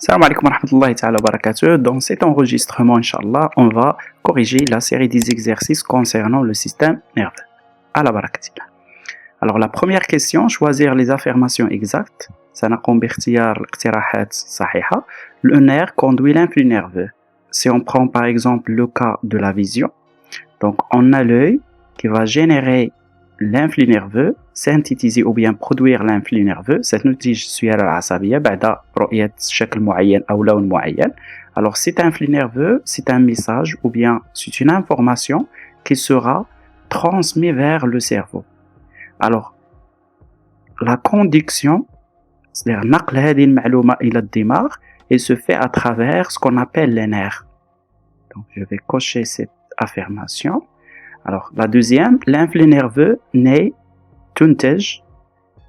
Salam alaikum wa rahmatullahi ta'ala wa barakatuh. Dans cet enregistrement, Inch'Allah, on va corriger la série des exercices concernant le système nerveux. À la barakatillah. Alors, la première question, choisir les affirmations exactes. سنقوم باختيار الاقتراحات صحيحة. Le nerf conduit l'influx nerveux. Si on prend par exemple le cas de la vision, donc on a l'œil qui va générer l'influx nerveux, synthétiser ou bien produire l'influx nerveux. ستنتج السيالة العصبية بعد رؤية شكل معين أو لون معين. Alors cet influx nerveux, c'est un message ou bien c'est une information qui sera transmise vers le cerveau. Alors la conduction, c'est-à-dire نقل هذه المعلومة إلى الدماغ, et se fait à travers ce qu'on appelle les nerfs. Donc je vais cocher cette affirmation. Alors, la deuxième, l'influx nerveux naît تنتج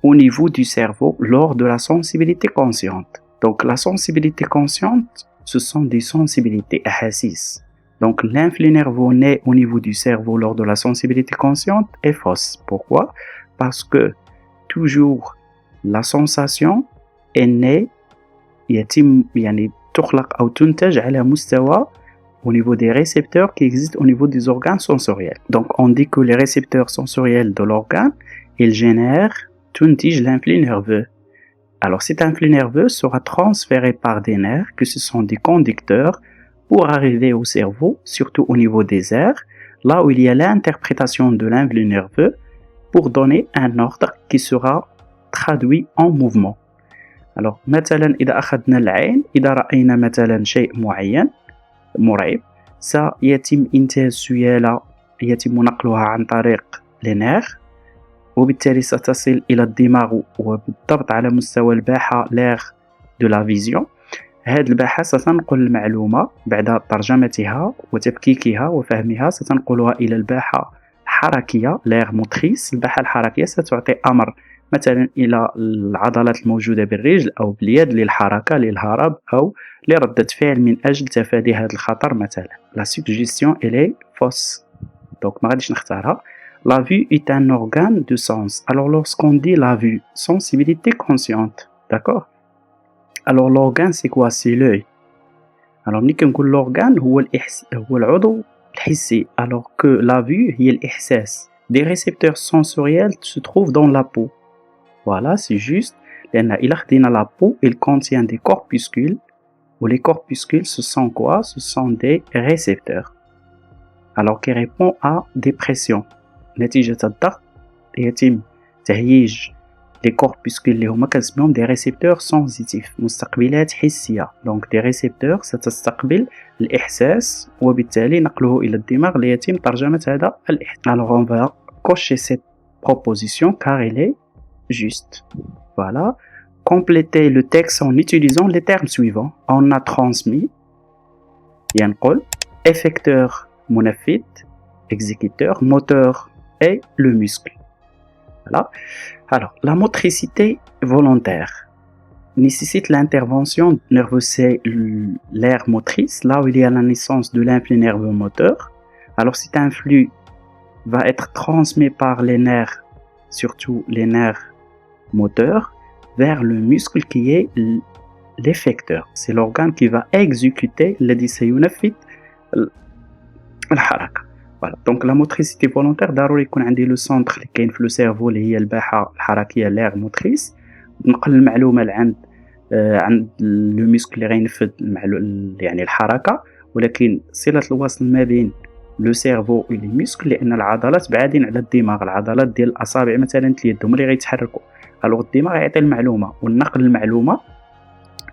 au niveau du cerveau lors de la sensibilité consciente. Donc, la sensibilité consciente, ce sont des sensibilités أحاسيس. Donc, l'influx nerveux naît au niveau du cerveau lors de la sensibilité consciente est fausse. Pourquoi? Parce que toujours la sensation est née يعني تخلق أو تنتج على مستوى au niveau des récepteurs qui existent au niveau des organes sensoriels. Donc, on dit que les récepteurs sensoriels de l'organe, ils génèrent, تنتج l'influx nerveux. Alors, cet influx nerveux sera transféré par des nerfs, que ce sont des conducteurs, pour arriver au cerveau, surtout au niveau des aires, là où il y a l'interprétation de l'influx nerveux, pour donner un ordre qui sera traduit en mouvement. Alors, مثلا إذا أخذنا العين، إذا رأينا مثلا شيء معين مرعب، سيتم إنتاج سيالة يتم نقلها عن طريق لنير، وبالتالي ستصل إلى الدماغ وبالضبط على مستوى الباحة لير دو لا فيزيون. هذه الباحة ستنقل المعلومة بعد ترجمتها وتفكيكها وفهمها، ستنقلها إلى الباحة الحركية لير موتريس. الباحة الحركية ستعطي أمر مثلا إلى العضلات الموجودة بالرجل أو باليد للحركة للهرب أو لردة فعل من أجل تفادي هذا الخطر مثلا. La suggestion elle est fausse. Donc ما غاديش نختارها. La vue est un organe de sens. Alors lorsqu'on dit la vue, sensibilité consciente, d'accord? Alors l'organe c'est quoi? C'est l'œil. Alors ملي كنقول l'organe هو العضو الحسي. Alors que la vue هي الإحساس. Des récepteurs sensoriels se trouvent dans la peau. Voilà, c'est juste. لأن إلا خدينا la peau, il contient des corpuscules. Ou les corpuscules, ce sont quoi? Ce sont des récepteurs. Alors qui répondent à des pressions. نتيجة الضغط يتم تهييج les corpuscules اللي هما كنسميهم des récepteurs sensitifs مستقبلات حسية. Donc des récepteurs ستستقبل الإحساس وبالتالي نقله إلى الدماغ ليتم ترجمة هذا الإحساس. Alors on va cocher cette proposition car elle est juste. Voilà. Compléter le texte en utilisant les termes suivants. On a transmis, ينقل, effecteur, منفذ, exécuteur, moteur et le muscle. Voilà. Alors, la motricité volontaire nécessite l'intervention nerveuse, c'est l'aire motrice, là où il y a la naissance de l'influx nerveux moteur. Alors, cet influx va être transmis par les nerfs, surtout les nerfs moteurs, vers le muscle qui est l'effecteur. C'est l'organe qui va exécuter الذي سينفذ الحركة. Voilà. Donc la motricité volontaire ضروري يكون عندي لو سونتر اللي كاين في لو سيرفو اللي هي الباحة الحركية لير موتريس، نقل المعلومة عند لو مسكل اللي غينفذ يعني الحركة، ولكن صلة الوصل ما بين لو سيرفو و لي مسكل لأن العضلات بعادين على الدماغ. العضلات ديال الأصابع مثلا اليد هما اللي غيتحركوا. الوغ الدماغ يعطي المعلومة والنقل المعلومة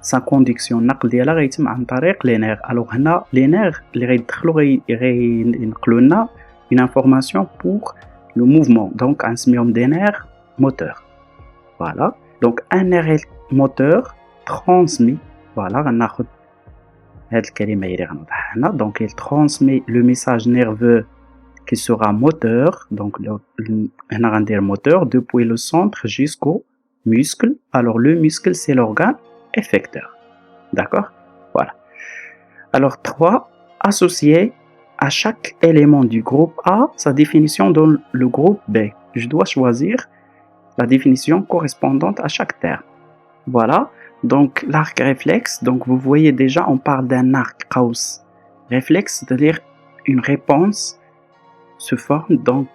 سا كونديكسيون النقل ديالها غيتم عن طريق لي نير. الوغ هنا لي نير اللي غيدخلوا غينقلوا لنا اون انفورماسيون بور لو موفمون، دونك غنسميهم دي نير موتور. فوالا دونك ان نير موتور ترانسمي. فوالا غناخذ هاد الكلمه اللي غنوضحها هنا. دونك il transmet le message nerveux qui sera moteur, donc هنا غندير moteur depuis le centre jusqu'au muscle. Alors le muscle c'est l'organe effecteur, d'accord? Voilà. Alors 3, associer à chaque élément du groupe A sa définition dans le groupe B. Je dois choisir la définition correspondante à chaque terme. Voilà. Donc l'arc réflexe, donc vous voyez déjà, on parle d'un arc qaws réflexe, c'est-à-dire une réponse se forme donc.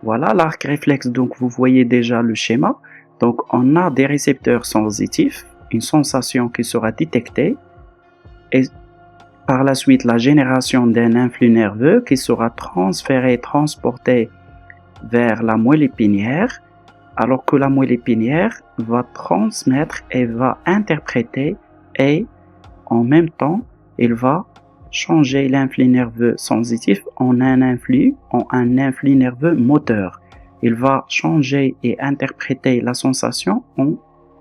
Voilà l'arc réflexe, donc vous voyez déjà le schéma. Donc on a des récepteurs sensitifs, une sensation qui sera détectée et par la suite la génération d'un influx nerveux qui sera transféré, transporté vers la moelle épinière, alors que la moelle épinière va transmettre et va interpréter et en même temps il va changer l'influx nerveux sensitif en un influx nerveux moteur. Il va changer et interpréter la sensation en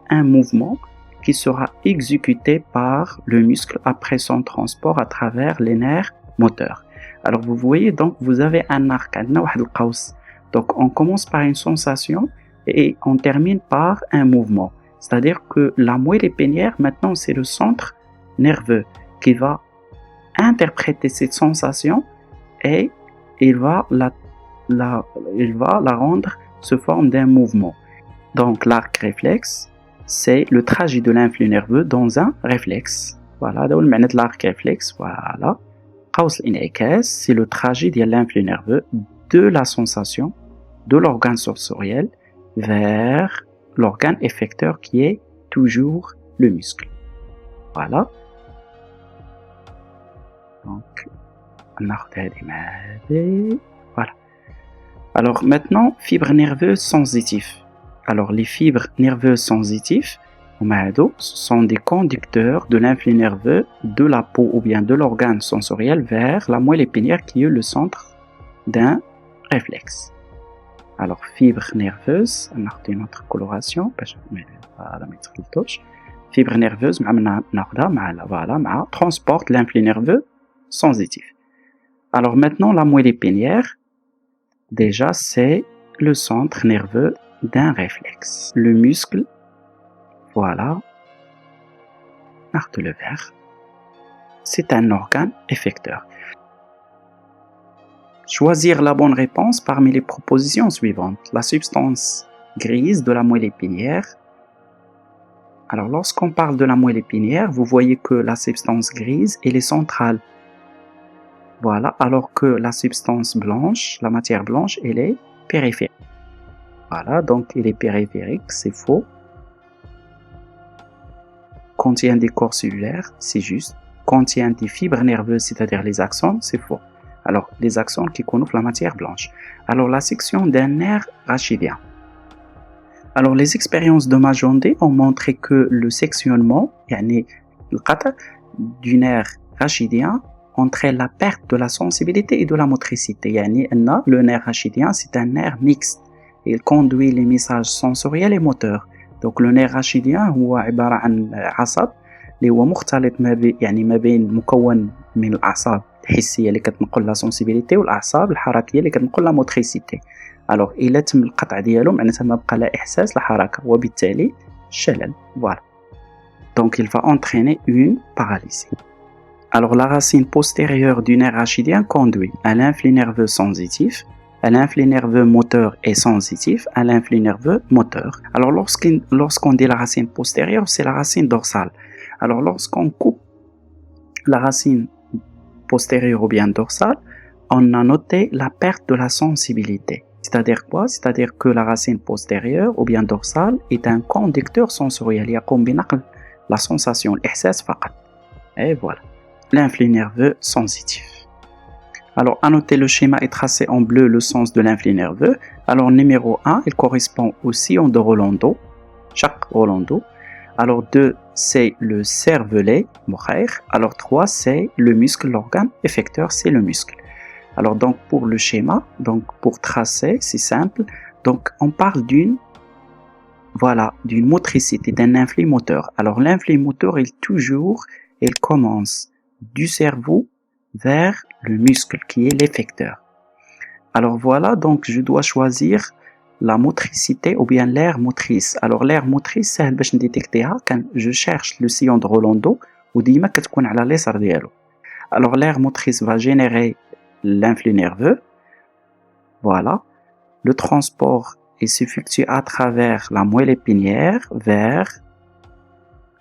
un mouvement qui sera exécuté par le muscle après son transport à travers les nerfs moteurs. Alors vous voyez, donc vous avez un arc, donc on commence par une sensation et on termine par un mouvement. C'est-à-dire que la moelle épinière, maintenant, c'est le centre nerveux qui va interpréter cette sensation et il va la rendre sous forme d'un mouvement. Donc l'arc réflexe, c'est le trajet de l'influx nerveux dans un réflexe. Voilà, donc le l'arc réflexe, voilà. قوس الانعكاس, c'est le trajet de l'influx nerveux de la sensation de l'organe sensoriel vers l'organe effecteur qui est toujours le muscle. Voilà. Donc, voilà. Alors maintenant, fibres nerveuses sensitives. Alors les fibres nerveuses sensitives, ce sont des conducteurs de l'influx nerveux de la peau ou bien de l'organe sensoriel vers la moelle épinière qui est le centre d'un réflexe. Alors fibres nerveuses, on a une autre coloration, fibres nerveuses, voilà, transporte l'influx nerveux sensitif. Alors maintenant, la moelle épinière, déjà c'est le centre nerveux d'un réflexe. Le muscle, voilà, le vert, c'est un organe effecteur. Choisir la bonne réponse parmi les propositions suivantes. La substance grise de la moelle épinière. Alors lorsqu'on parle de la moelle épinière, vous voyez que la substance grise, elle est centrale. Voilà, alors que la substance blanche, la matière blanche, elle est périphérique. Voilà, donc elle est périphérique, c'est faux. Contient des corps cellulaires, c'est juste. Contient des fibres nerveuses, c'est-à-dire les axones, c'est faux. Alors, les axones qui connotent la matière blanche. Alors, la section d'un nerf rachidien. Alors, les expériences de Magendé ont montré que le sectionnement, du nerf rachidien, entraîne la perte de la sensibilité et de la motricité. Le nerf rachidien, c'est un nerf mixte. Il conduit les messages sensoriels et moteurs. Donc, le nerf rachidien, هو عبارة عن عصب اللي هو مختلط ما بين مكون من الأعصاب الحسية اللي كتنقل لا سنسيبيليتي والأعصاب الحركية اللي كتنقل لا موتريسيتي. alors إلا تم القطع ديالو معناتها ما بقى لا إحساس لا حركة وبالتالي الشلل. voilà. Donc il va entraîner une paralysie. Alors la racine postérieure du nerf rachidien conduit à l'influx nerveux sensitif, à l'influx nerveux moteur et sensitif, à l'influx nerveux moteur. Alors lorsqu'on dit la racine postérieure, c'est la racine dorsale. Alors lorsqu'on coupe la racine postérieure ou bien dorsale, on a noté la perte de la sensibilité. C'est-à-dire quoi? C'est-à-dire que la racine postérieure ou bien dorsale est un conducteur sensoriel. يقوم بنقل la sensation, l'ihsas فقط. Et voilà. L'influx nerveux sensitif. Alors, à noter, le schéma est tracé en bleu le sens de l'influx nerveux. Alors, numéro 1, il correspond au sillon de Rolando, chaque Rolando. Alors, 2, c'est le cervelet, alors 3, c'est le muscle, l'organe effecteur, c'est le muscle. Alors, donc, pour le schéma, donc, pour tracer, c'est simple. Donc, on parle d'une motricité, d'un influx moteur. Alors, l'influx moteur, il commence du cerveau vers le muscle qui est l'effecteur. Alors voilà, donc je dois choisir la motricité ou bien l'aire motrice. Alors l'aire motrice, c'est باش نديتيكتيها quand je cherche le sillon de Rolando وديما كتكون على اليسار ديالو. Alors l'aire motrice va générer l'influx nerveux. Voilà. Le transport s'effectue à travers la moelle épinière vers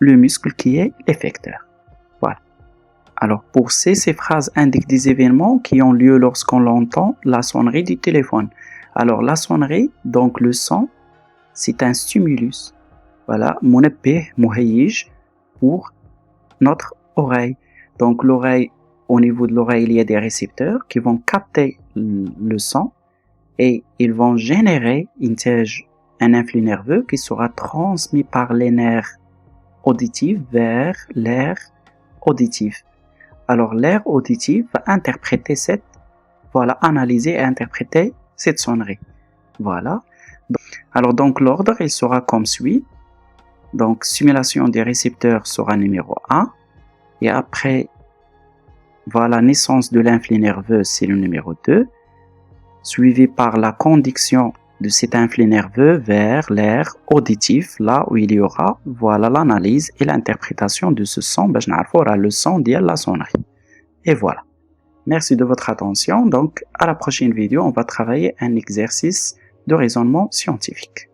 le muscle qui est l'effecteur. Voilà. Alors, pour ces phrases indiquent des événements qui ont lieu lorsqu'on entend la sonnerie du téléphone. Alors, la sonnerie, donc le son, c'est un stimulus. Voilà, منبه مهيج pour notre oreille. Donc, l'oreille, au niveau de l'oreille, il y a des récepteurs qui vont capter le son et ils vont générer un influx nerveux qui sera transmis par les nerfs auditifs vers l'air auditif. Alors, l'air auditif va interpréter analyser et interpréter cette sonnerie. Voilà. Alors, donc, l'ordre, il sera comme suit. Donc, stimulation des récepteurs sera numéro 1. Et après, voilà, naissance de l'influx nerveux, c'est le numéro 2. Suivi par la conduction de cet influx nerveux vers l'air auditif, là où il y aura, voilà, l'analyse et l'interprétation de ce son, le son de la sonnerie. Et voilà. Merci de votre attention. Donc, à la prochaine vidéo, on va travailler un exercice de raisonnement scientifique.